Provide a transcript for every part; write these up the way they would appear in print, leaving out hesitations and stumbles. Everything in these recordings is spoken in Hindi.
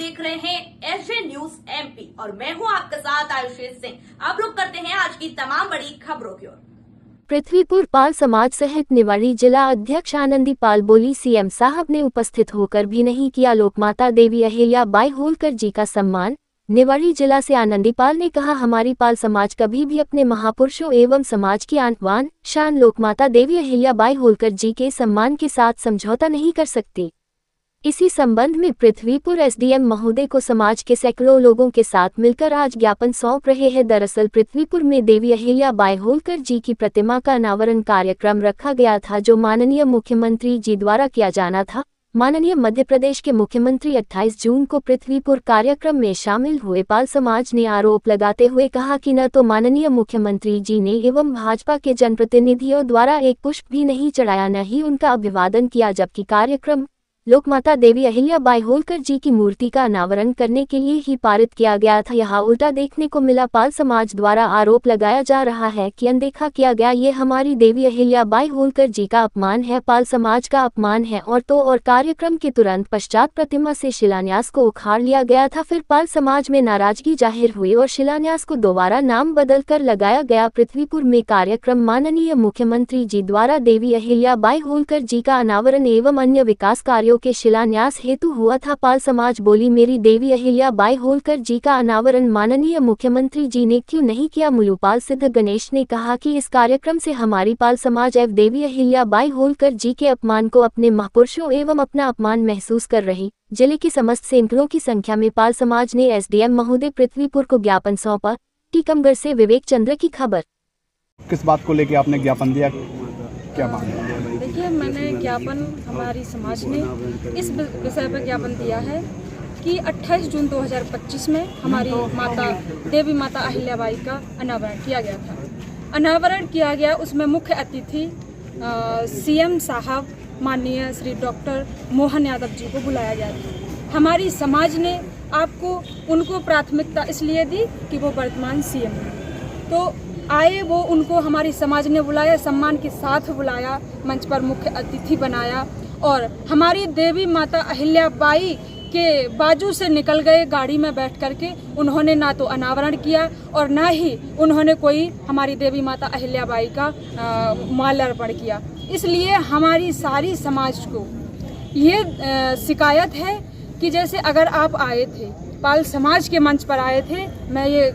देख रहे हैं एसजे न्यूज एमपी और मैं हूं आपके साथ आयुषी सिंह। आप लोग करते हैं आज की तमाम बड़ी खबरों की ओर। पृथ्वीपुर पाल समाज सहित निवाड़ी जिला अध्यक्ष आनंदी पाल बोली, सीएम साहब ने उपस्थित होकर भी नहीं किया लोकमाता देवी अहिल्या बाई होलकर जी का सम्मान। निवाड़ी जिला से आनंदी पाल ने कहा, हमारी पाल समाज कभी भी अपने महापुरुषों एवं समाज की आन शान लोकमाता देवी अहिल्या बाई होलकर जी के सम्मान के साथ समझौता नहीं कर सकती। इसी संबंध में पृथ्वीपुर एसडीएम महोदय को समाज के सैकड़ों लोगों के साथ मिलकर आज ज्ञापन सौंप रहे हैं। दरअसल पृथ्वीपुर में देवी अहिल्या बाई होलकर जी की प्रतिमा का अनावरण कार्यक्रम रखा गया था, जो माननीय मुख्यमंत्री जी द्वारा किया जाना था। माननीय मध्य प्रदेश के मुख्यमंत्री 28 जून को पृथ्वीपुर कार्यक्रम में शामिल हुए। पाल समाज ने आरोप लगाते हुए कहा कि न तो माननीय मुख्यमंत्री जी ने एवं भाजपा के जनप्रतिनिधियों द्वारा एक पुष्प भी नहीं चढ़ाया, न ही उनका अभिवादन किया, जबकि कार्यक्रम लोकमाता देवी अहिल्या बाई होलकर जी की मूर्ति का अनावरण करने के लिए ही पारित किया गया था। यहाँ उल्टा देखने को मिला। पाल समाज द्वारा आरोप लगाया जा रहा है कि अनदेखा किया गया, ये हमारी देवी अहिल्या बाई होलकर जी का अपमान है, पाल समाज का अपमान है। और कार्यक्रम के तुरंत पश्चात प्रतिमा से शिलान्यास को उखाड़ लिया गया था। फिर पाल समाज में नाराजगी जाहिर हुई और शिलान्यास को दोबारा नाम बदलकर लगाया गया। पृथ्वीपुर में कार्यक्रम माननीय मुख्यमंत्री जी द्वारा देवी अहिल्या बाई होलकर जी का अनावरण एवं अन्य विकास कार्यों के शिलान्यास हेतु हुआ था। पाल समाज बोली, मेरी देवी अहिल्या बाई होलकर जी का अनावरण माननीय मुख्यमंत्री जी ने क्यों नहीं किया। मुलुपाल सिद्ध गणेश ने कहा कि इस कार्यक्रम से हमारी पाल समाज एवं देवी अहिल्या बाई होलकर जी के अपमान को, अपने महापुरुषों एवं अपना अपमान महसूस कर रही। जिले की समस्त सैकड़ों की संख्या में पाल समाज ने एसडीएम महोदय पृथ्वीपुर को ज्ञापन सौंपा। टीकमगढ़ से विवेक चंद्र की खबर। किस बात को लेकर आपने ज्ञापन दिया, क्या मांग है? देखिए, मैंने ज्ञापन हमारी समाज ने इस विषय पर ज्ञापन दिया है कि 28 जून 2025 में हमारी माता देवी माता अहिल्या बाई का अनावरण किया गया था। अनावरण किया गया, उसमें मुख्य अतिथि सीएम साहब माननीय श्री डॉक्टर मोहन यादव जी को बुलाया गया था। हमारी समाज ने उनको प्राथमिकता इसलिए दी कि वो वर्तमान सीएम हैं, तो आए वो उनको हमारी समाज ने बुलाया, सम्मान के साथ बुलाया, मंच पर मुख्य अतिथि बनाया और हमारी देवी माता अहिल्या बाई के बाजू से निकल गए गाड़ी में बैठ करके। उन्होंने ना तो अनावरण किया और ना ही उन्होंने कोई हमारी देवी माता अहिल्या बाई का माल्यार्पण किया। इसलिए हमारी सारी समाज को ये शिकायत है कि जैसे अगर आप आए थे, पाल समाज के मंच पर आए थे, मैं ये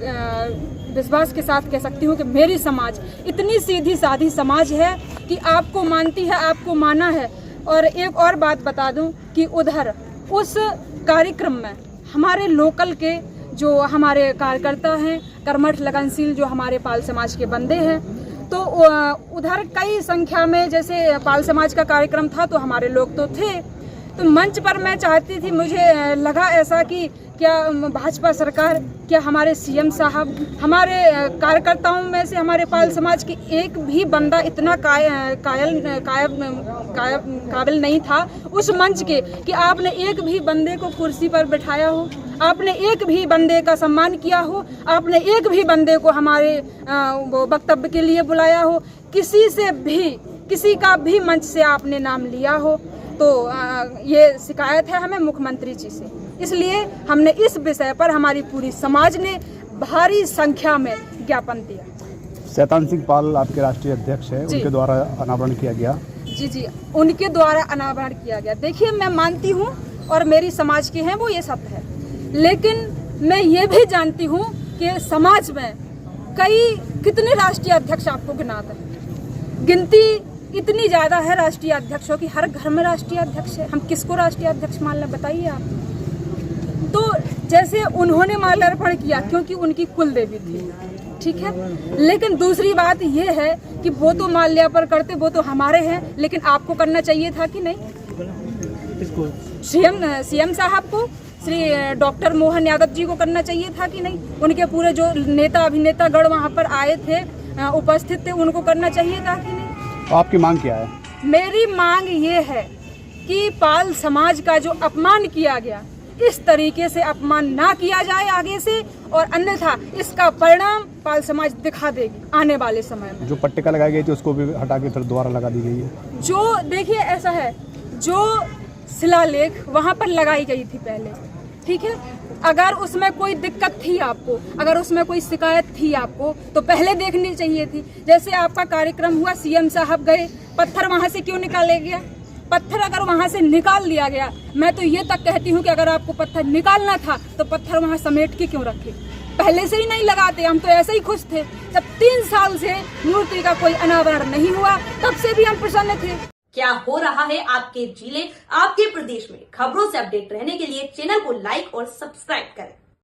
विश्वास के साथ कह सकती हूँ कि मेरी समाज इतनी सीधी साधी समाज है कि आपको मानती है, आपको माना है। और एक और बात बता दूं कि उधर उस कार्यक्रम में हमारे लोकल के जो हमारे कार्यकर्ता हैं, कर्मठ लगनशील जो हमारे पाल समाज के बंदे हैं, तो उधर कई संख्या में जैसे पाल समाज का कार्यक्रम था तो हमारे लोग तो थे। तो मंच पर मैं चाहती थी, मुझे लगा ऐसा कि क्या भाजपा सरकार, क्या हमारे सीएम साहब, हमारे कार्यकर्ताओं में से हमारे पाल समाज के एक भी बंदा इतना काबिल नहीं था उस मंच के कि आपने एक भी बंदे को कुर्सी पर बिठाया हो, आपने एक भी बंदे का सम्मान किया हो, आपने एक भी बंदे को हमारे वो वक्तव्य के लिए बुलाया हो, किसी का भी मंच से आपने नाम लिया हो। तो ये शिकायत है हमें मुख्यमंत्री जी से। इसलिए हमने इस विषय पर हमारी पूरी समाज ने भारी संख्या में ज्ञापन दिया। शैतान सिंह पाल आपके राष्ट्रीय अध्यक्ष हैं, उनके द्वारा अनावरण किया गया। जी, उनके द्वारा अनावरण किया गया। देखिए, मैं मानती हूँ और मेरी समाज के हैं वो ये सब है, लेकिन मैं ये भी जानती हूँ कि समाज में कितने राष्ट्रीय अध्यक्ष आपको गिनाते हैं। गिनती इतनी ज्यादा है राष्ट्रीय अध्यक्षों की, हर घर में राष्ट्रीय अध्यक्ष है। हम किसको राष्ट्रीय अध्यक्ष मान लें, बताइए आप। तो जैसे उन्होंने माल्यार्पण किया क्योंकि उनकी कुल देवी थी, ठीक है, लेकिन दूसरी बात ये है कि वो तो माल्यार्पण करते, वो तो हमारे हैं, लेकिन आपको करना चाहिए था कि नहीं? सीएम साहब को, श्री डॉक्टर मोहन यादव जी को करना चाहिए था कि नहीं? उनके पूरे जो नेता अभिनेता गण वहाँ पर आए थे, उपस्थित थे, उनको करना चाहिए था कि नहीं? आपकी मांग क्या है? मेरी मांग ये है कि पाल समाज का जो अपमान किया गया, इस तरीके से अपमान ना किया जाए आगे से, और अन्यथा इसका परिणाम पाल समाज दिखा देगी आने वाले समय में। जो पट्टिका लगाई गई थी उसको भी हटा के फिर दोबारा लगा दी गई है। जो देखिए ऐसा है, जो शिलालेख वहाँ पर लगाई गई थी पहले, ठीक है, अगर उसमें कोई दिक्कत थी आपको, अगर उसमें कोई शिकायत थी आपको, तो पहले देखनी चाहिए थी। जैसे आपका कार्यक्रम हुआ, सीएम साहब गए, पत्थर वहां से क्यों निकाले गया? पत्थर अगर वहां से निकाल लिया गया, मैं तो ये तक कहती हूँ कि अगर आपको पत्थर निकालना था तो पत्थर वहां समेट के क्यों रखे? पहले से ही नहीं लगाते। हम तो ऐसे ही खुश थे जब 3 साल से मूर्ति का कोई अनावरण नहीं हुआ, तब से भी हम प्रसन्न थे। क्या हो रहा है आपके जिले, आपके प्रदेश में? खबरों से अपडेट रहने के लिए चैनल को लाइक और सब्सक्राइब करें।